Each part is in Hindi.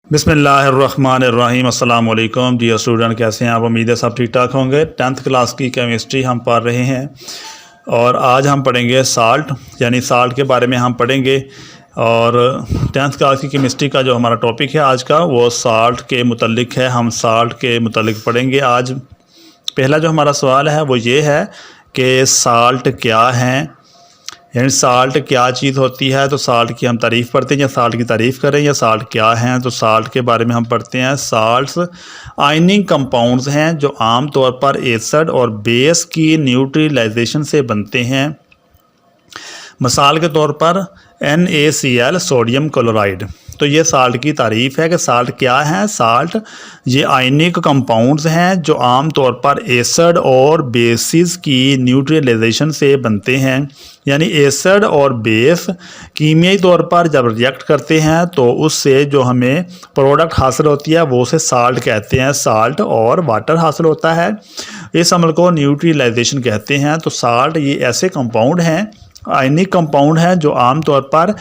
बिस्मिल्लाहिर्रहमानिर्रहीम। अस्सलाम वालेकुम डियर स्टूडेंट, कैसे हैं आप? उम्मीद है सब ठीक ठाक होंगे। 10th क्लास की केमिस्ट्री हम पढ़ रहे हैं और आज हम पढ़ेंगे साल्ट, यानी साल्ट के बारे में हम पढ़ेंगे। और 10th क्लास की केमिस्ट्री का जो हमारा टॉपिक है आज का वो साल्ट के मुतल्लिक है। हम साल्ट के मुतल्लिक पढ़ेंगे आज। पहला जो हमारा सवाल है वो ये है कि साल्ट क्या हैं, यानी साल्ट क्या चीज़ होती है। तो साल्ट की हम तारीफ़ पढ़ते हैं या साल्ट की तारीफ़ करें या साल्ट क्या हैं। तो साल्ट के बारे में हम पढ़ते हैं। साल्ट्स आयनिंग कंपाउंड्स हैं जो आम तौर पर एसिड और बेस की न्यूट्रलाइजेशन से बनते हैं। मिसाल के तौर पर NaCl सोडियम क्लोराइड। तो ये साल्ट की तारीफ़ है कि साल्ट क्या है। साल्ट ये आयनिक कंपाउंड्स हैं जो आम तौर पर एसिड और बेसिस की न्यूट्रलाइजेशन से बनते हैं। यानी एसिड और बेस कीमियाई तौर पर जब रिएक्ट करते हैं तो उससे जो हमें प्रोडक्ट हासिल होती है वो उसे साल्ट कहते हैं। साल्ट और वाटर हासिल होता है, इस अमल को न्यूट्रलाइजेशन कहते हैं। तो साल्ट ये ऐसे कंपाउंड हैं, आयनिक कंपाउंड है जो आम तौर पर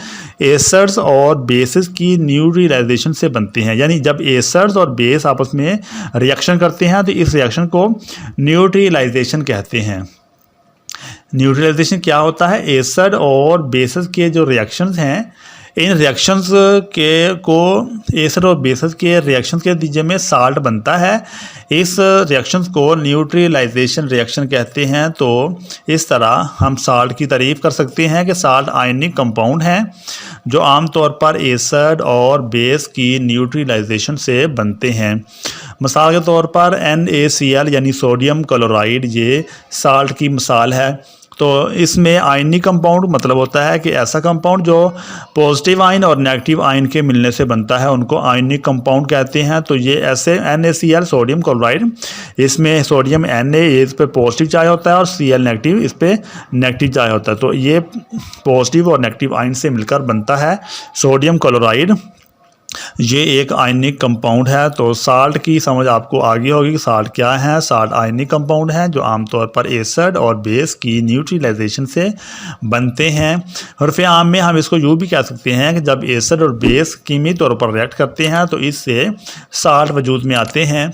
एसिड्स और बेसिस की न्यूट्रलाइजेशन से बनते हैं। यानी जब एसिड्स और बेस आपस में रिएक्शन करते हैं तो इस रिएक्शन को न्यूट्रलाइजेशन कहते हैं। न्यूट्रलाइजेशन क्या होता है? एसिड और बेसिस के जो रिएक्शंस हैं, इन रिएक्शंस एसिड और बेसिस के रिएक्शंस के नतीजे में साल्ट बनता है। इस रिएक्शंस को न्यूट्रलाइजेशन रिएक्शन कहते हैं। तो इस तरह हम साल्ट की तारीफ़ कर सकते हैं कि साल्ट आयनिक कंपाउंड हैं जो आमतौर पर एसिड और बेस की न्यूट्रलाइजेशन से बनते हैं। मिसाल के तौर पर NaCl यानी सोडियम क्लोराइड ये साल्ट की मिसाल है। तो इसमें आयनिक कंपाउंड मतलब होता है कि ऐसा कंपाउंड जो पॉजिटिव आयन और नेगेटिव आयन के मिलने से बनता है, उनको आयनिक कंपाउंड कहते हैं। तो ये ऐसे NaCl सोडियम क्लोराइड, इसमें सोडियम Na इस पे पॉजिटिव चार्ज होता है और Cl नेगेटिव, इस पे नेगेटिव चार्ज होता है। तो ये पॉजिटिव और नेगेटिव आयन से मिलकर बनता है सोडियम क्लोराइड। ये एक आयनिक कंपाउंड है। तो साल्ट की समझ आपको आ गई होगी कि साल्ट क्या है। साल्ट आयनिक कंपाउंड है जो आमतौर पर एसिड और बेस की न्यूट्रलाइजेशन से बनते हैं। और फिर आम में हम इसको यूँ भी कह सकते हैं कि जब एसिड और बेस कीमियाई तौर पर रिएक्ट करते हैं तो इससे साल्ट वजूद में आते हैं।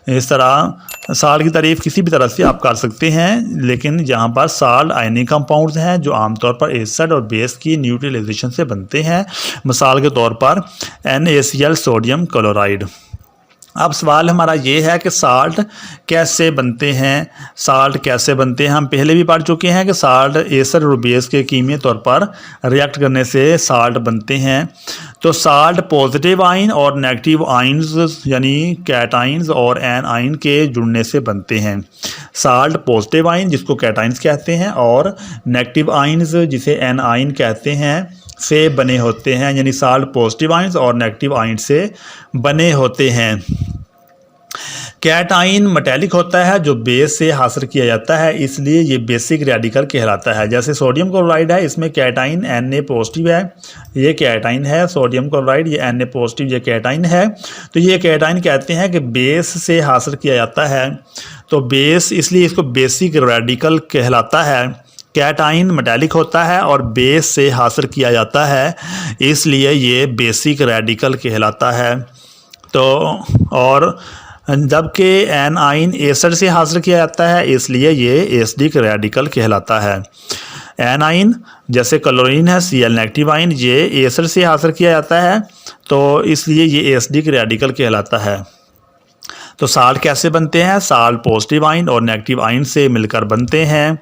इस तरह साल्ट की तारीफ़ किसी भी तरह से आप कर सकते हैं, लेकिन यहाँ पर साल्ट आयनिक कंपाउंड्स हैं जो आमतौर पर एसिड और बेस की न्यूट्रलाइजेशन से बनते हैं। मिसाल के तौर पर NaCl सोडियम क्लोराइड। अब सवाल हमारा ये है कि साल्ट कैसे बनते हैं। साल्ट कैसे बनते हैं हम पहले भी पढ़ चुके हैं कि साल्ट एसिड और बेस के कीमियाई तौर पर रिएक्ट करने से साल्ट बनते हैं। तो साल्ट पॉजिटिव आयन और नेगेटिव आयन्स यानी कैटाइंस और एनाइन के जुड़ने से बनते हैं। साल्ट पॉजिटिव आयन जिसको कैटाइंस कहते हैं और नेगेटिव आयन्स जिसे एनाइन कहते हैं से बने होते हैं। यानी साल्ट पॉजिटिव आयन्स और नेगेटिव आयन से बने होते हैं। कैटाइन मेटेलिक होता है जो बेस से हासिल किया जाता है, इसलिए ये बेसिक रेडिकल कहलाता है। जैसे सोडियम क्लोराइड है, इसमें कैटाइन Na पॉजिटिव है, ये कैटाइन है। सोडियम क्लोराइड ये Na पॉजिटिव, ये कैटाइन है। तो ये कैटाइन कहते हैं कि बेस से हासिल किया जाता है। तो बेस, इसलिए इसको बेसिक रेडिकल कहलाता है। कैटाइन मेटेलिक होता है और बेस से हासिल किया जाता है, इसलिए ये बेसिक रेडिकल कहलाता है। तो और जबकि एनाइन एसिड से हासिल किया जाता है, इसलिए ये एसिडिक रेडिकल कहलाता है। एनाइन जैसे क्लोरीन है Cl नेगेटिव आयन, ये एसिड से हासिल किया जाता है, तो इसलिए ये एसिडिक रेडिकल कहलाता है। तो साल्ट कैसे बनते हैं? साल्ट पॉजिटिव आयन और नेगेटिव आयन से मिलकर बनते हैं।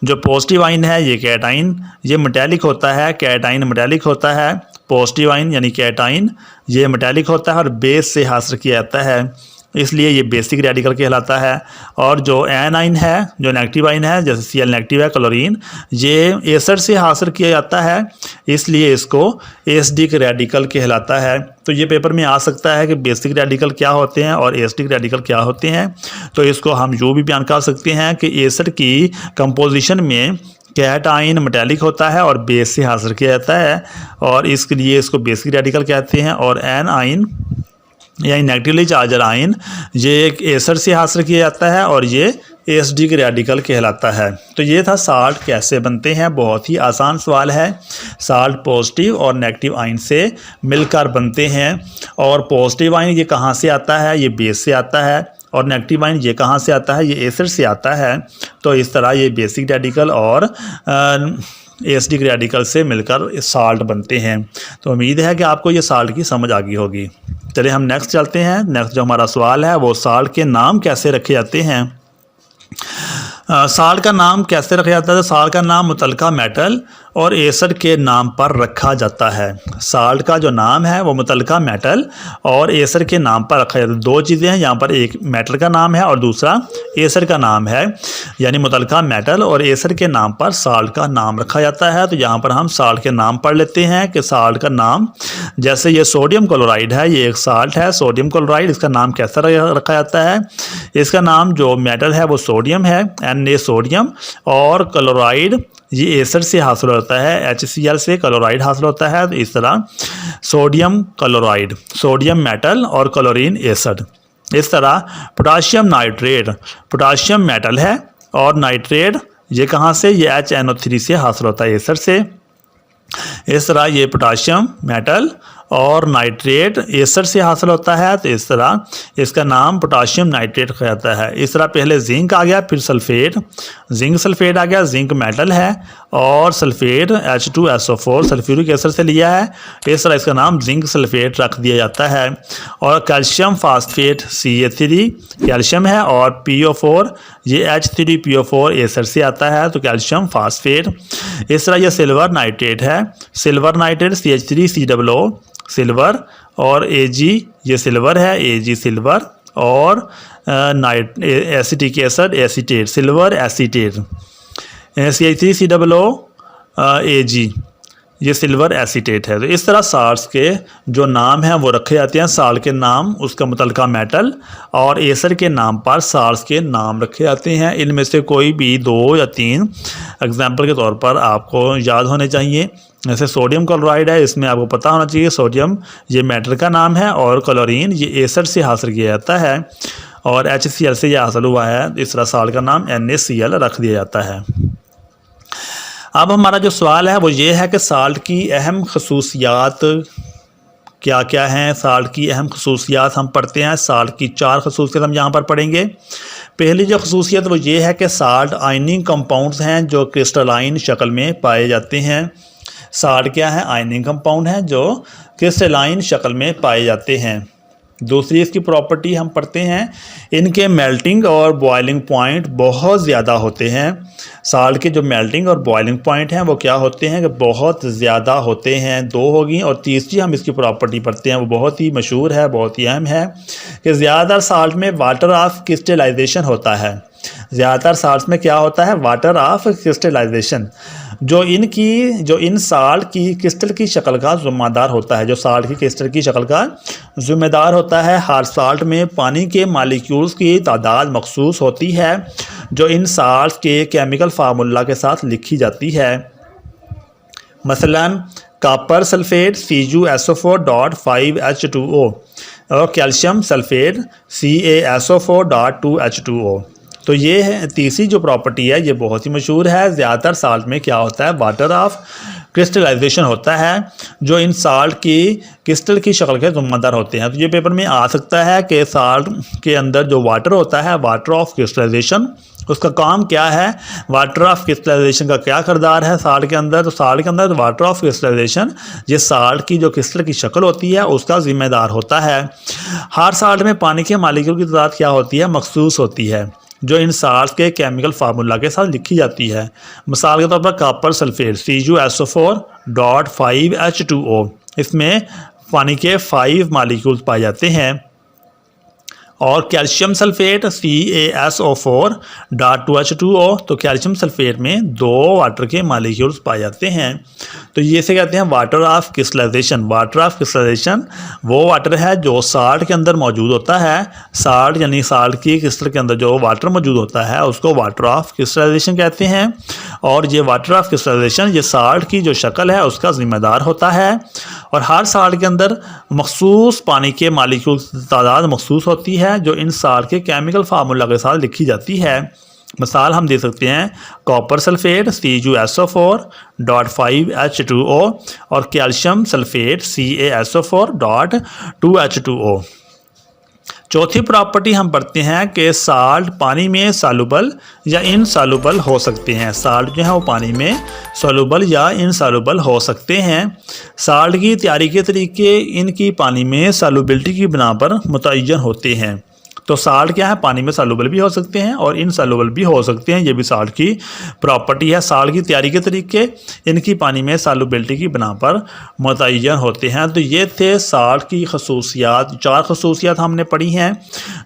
जो पॉजिटिव आयन है ये कैटाइन, ये मेटेलिक होता है। कैटाइन मेटेलिक होता है। पॉजिटिव आयन यानी कैटाइन ये मेटेलिक होता है और बेस से हासिल किया जाता है, इसलिए ये बेसिक रेडिकल कहलाता है। और जो एनाइन है, जो नेगेटिव आयन है, जैसे Cl नेगेटिव है क्लोरीन, ये एसिड से हासिल किया जाता है, इसलिए इसको एसिडिक रेडिकल कहलाता है। तो ये पेपर में आ सकता है कि बेसिक रेडिकल क्या होते हैं और एसिडिक रेडिकल क्या होते हैं। तो इसको हम यूँ भी बयान कर सकते हैं कि एसिड की कंपोजिशन में कैटाइन मेटेलिक होता है और बेस से हासिल किया जाता है, और इसके लिए इसको बेसिक रेडिकल कहते हैं। और एनाइन यानी नेगेटिवली चार्जर आयन ये एक एसिड से हासिल किया जाता है और ये एसिडिक रेडिकल कहलाता है। तो ये था साल्ट कैसे बनते हैं। बहुत ही आसान सवाल है। साल्ट पॉजिटिव और नेगेटिव आयन से मिलकर बनते हैं और पॉजिटिव आयन ये कहाँ से आता है, ये बेस से आता है और नेगेटिव आयन ये कहाँ से आता है, ये एसिड से आता है। तो इस तरह ये बेसिक रेडिकल और एसिडिक रेडिकल से मिलकर साल्ट बनते हैं। तो उम्मीद है कि आपको ये साल्ट की समझ आ गई होगी। चलिए हम नेक्स्ट चलते हैं। नेक्स्ट जो हमारा सवाल है वो साल्ट के नाम कैसे रखे जाते हैं। साल्ट का नाम कैसे रखा जाता है। तो साल्ट का नाम मुतलका मेटल और एसिड के नाम पर रखा जाता है। साल्ट का जो नाम है वो मुतलका मेटल और एसिड के नाम पर रखा जाता है। दो चीज़ें हैं यहाँ पर, एक मेटल का नाम है और दूसरा एसिड का नाम है। यानी मुतलका मेटल और एसिड के नाम पर साल्ट का नाम रखा जाता है। तो यहाँ पर हम साल्ट के नाम पढ़ लेते हैं कि साल्ट का नाम, जैसे ये सोडियम क्लोराइड है, ये एक साल्ट है सोडियम क्लोराइड। इसका नाम कैसा रखा जाता है। इसका नाम जो मेटल है वो सोडियम है, Na सोडियम, और क्लोराइड ये एसिड से हासिल होता है, HCl से क्लोराइड हासिल होता है। तो इस तरह सोडियम क्लोराइड, सोडियम मेटल और क्लोरीन एसिड। इस तरह पोटाशियम नाइट्रेट, पोटाशियम मेटल है और नाइट्रेट ये कहाँ से, ये HNO3 से हासिल होता है, एसिड से। इस तरह ये पोटाशियम मेटल और नाइट्रेट एसिड से हासिल होता है। तो इस तरह इसका नाम पोटाशियम नाइट्रेट कहा जाता है। इस तरह पहले जिंक आ गया, फिर सल्फेट, जिंक सल्फेट आ गया। जिंक मेटल है और सल्फेट H2SO4 सल्फ्यूरिक एसिड से लिया है। इस तरह इसका नाम जिंक सल्फेट रख दिया जाता है। और कैल्शियम फास्फेट Ca3 कैल्शियम है और PO4 ये H3PO4 एसिड से आता है, तो कैल्शियम फास्फेट। इस तरह यह सिल्वर नाइट्रेट है, सिल्वर नाइट्रेट CH3COO सिल्वर, और Ag ये सिल्वर है, Ag सिल्वर, और acetic acid acetate, silver acetate, CH3COO Ag ये सिल्वर एसीटेट है। तो इस तरह साल्ट्स के जो नाम हैं वो रखे जाते हैं। साल्ट के नाम उसका मुतलका मेटल और एसिड के नाम पर साल्ट्स के नाम रखे जाते हैं। इनमें से कोई भी 2 या 3 एग्जाम्पल के तौर पर आपको याद होने चाहिए। जैसे सोडियम क्लोराइड है, इसमें आपको पता होना चाहिए सोडियम ये मेटल का नाम है और क्लोरीन ये एसिड से हासिल किया जाता है और HCl से ये हासिल हुआ है। इस तरह साल्ट का नाम NaCl रख दिया जाता है। अब हमारा जो सवाल है वो ये है कि साल्ट की अहम खसूसियात क्या क्या हैं। साल्ट की अहम खसूसियात हम पढ़ते हैं। साल्ट की 4 खसूसियात हम यहाँ पर पढ़ेंगे। पहली जो खसूसियत वो ये है कि साल्ट आयनिंग कंपाउंड्स हैं जो क्रिस्टलाइन शक्ल में पाए जाते हैं। साल्ट क्या है, आयनिंग कंपाउंड हैं जो क्रिस्टलाइन शक्ल में पाए जाते हैं। दूसरी इसकी प्रॉपर्टी हम पढ़ते हैं, इनके मेल्टिंग और बॉइलिंग पॉइंट बहुत ज़्यादा होते हैं। साल्ट के जो मेल्टिंग और बॉइलिंग पॉइंट हैं वो क्या होते हैं कि बहुत ज़्यादा होते हैं। 2 होगी। और तीसरी हम इसकी प्रॉपर्टी पढ़ते हैं, वो बहुत ही मशहूर है, बहुत ही अहम है कि ज़्यादातर साल्ट में वाटर ऑफ क्रिस्टलाइजेशन होता है। ज़्यादातर साल्ट में क्या होता है, वाटर ऑफ क्रिस्टलाइजेशन, जो इन साल्ट की क्रिस्टल की शक्ल का ज़िम्मेदार होता है, जो साल्ट की क्रिस्टल की शक्ल का ज़िम्मेदार होता है। हर साल्ट में पानी के मालिक्यूल्स की तादाद मखसूस होती है जो इन साल्ट के केमिकल फार्मूला के साथ लिखी जाती है। मसलन कॉपर सल्फेट CuSO4.5H2O और कैल्शियम सल्फेट CaSO4.2H2O। तो ये है तीसरी जो प्रॉपर्टी है, ये बहुत ही मशहूर है। ज़्यादातर साल्ट में क्या होता है, वाटर ऑफ क्रिस्टलाइजेशन होता है जो इन साल्ट की क्रिस्टल की शक्ल के ज़िम्मेदार होते हैं। तो ये पेपर में आ सकता है कि साल्ट के अंदर जो वाटर होता है, वाटर ऑफ क्रिस्टलाइजेशन, उसका काम क्या है, वाटर ऑफ क्रिस्टलाइजेशन का क्या किरदार है साल्ट के अंदर। तो साल्ट के अंदर वाटर ऑफ क्रिस्टलाइजेशन ये साल्ट की जो क्रिस्टल की शक्ल होती है उसका ज़िम्मेदार होता है। हर साल्ट में पानी के मालिक्यूल की तादाद क्या होती है, मखसूस होती है, जो इन साल्ट के केमिकल फार्मूला के साथ लिखी जाती है। मिसाल के तौर पर कॉपर सल्फेट CuSO4.5H2O, इसमें पानी के 5 मालिक्यूल्स पाए जाते हैं और कैल्शियम सल्फेट CaSO4.2H2O। तो कैल्शियम सल्फेट में 2 वाटर के मालिक्यूल्स पाए जाते हैं। तो ये से कहते हैं water of crystallization. Water of crystallization वो वाटर है जो साल्ट के अंदर मौजूद होता है। साल्ट यानी साल्ट की क्रिस्टल के अंदर जो वाटर मौजूद होता है उसको वाटर ऑफ क्रिस्टलाइजेशन कहते हैं। और ये वाटर ऑफ क्रिस्टलाइजेशन ये साल्ट की जो शक्ल है उसका जिम्मेदार होता है। और हर साल्ट के अंदर मखसूस पानी के मालिक्यूल तादाद मखसूस होती है जो इन साल्ट के केमिकल फार्मूला के साथ लिखी जाती है। मिसाल हम दे सकते हैं कॉपर सल्फेट CuSO4.5H2O और कैल्शियम सल्फेट CaSO4.2H2O। चौथी प्रॉपर्टी हम पढ़ते हैं कि साल्ट पानी में सॉल्युबल या इनसॉल्युबल हो सकते हैं। साल्ट जो है वो पानी में सॉल्युबल या इनसॉल्युबल हो सकते हैं। साल्ट की तैयारी के तरीके इनकी पानी में सॉल्युबिलिटी की बिना पर मुतय्यन होते हैं। तो साल्ट क्या है, पानी में सॉल्युबल भी हो सकते हैं और इनसॉल्युबल भी हो सकते हैं। ये भी साल्ट की प्रॉपर्टी है। साल्ट की तैयारी के तरीके इनकी पानी में सॉल्युबिलिटी की बिना पर मुतय्यन होते हैं। तो ये थे साल्ट की खसूसियात। 4 खसूसियात हमने पढ़ी हैं।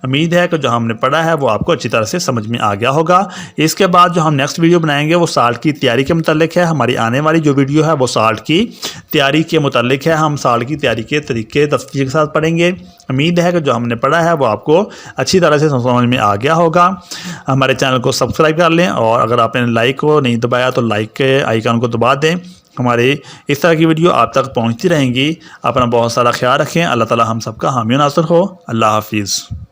उम्मीद है कि जो हमने पढ़ा है वो आपको अच्छी तरह से समझ में आ गया होगा। इसके बाद जो हम नेक्स्ट वीडियो बनाएंगे वो साल्ट की तैयारी के मुतालिक है। हमारी आने वाली जो वीडियो है वो साल्ट की तैयारी के मुतालिक है। हम साल्ट की तैयारी के तरीके तफसील के साथ पढ़ेंगे। उम्मीद है कि जो हमने पढ़ा है वो आपको अच्छी तरह से समझ में आ गया होगा। हमारे चैनल को सब्सक्राइब कर लें और अगर आपने लाइक को नहीं दबाया तो लाइक के आइकन को दबा दें। हमारे इस तरह की वीडियो आप तक पहुंचती रहेंगी। अपना बहुत सारा ख्याल रखें। अल्लाह ताला हम सबका हामी नासर हो। अल्लाह हाफिज़।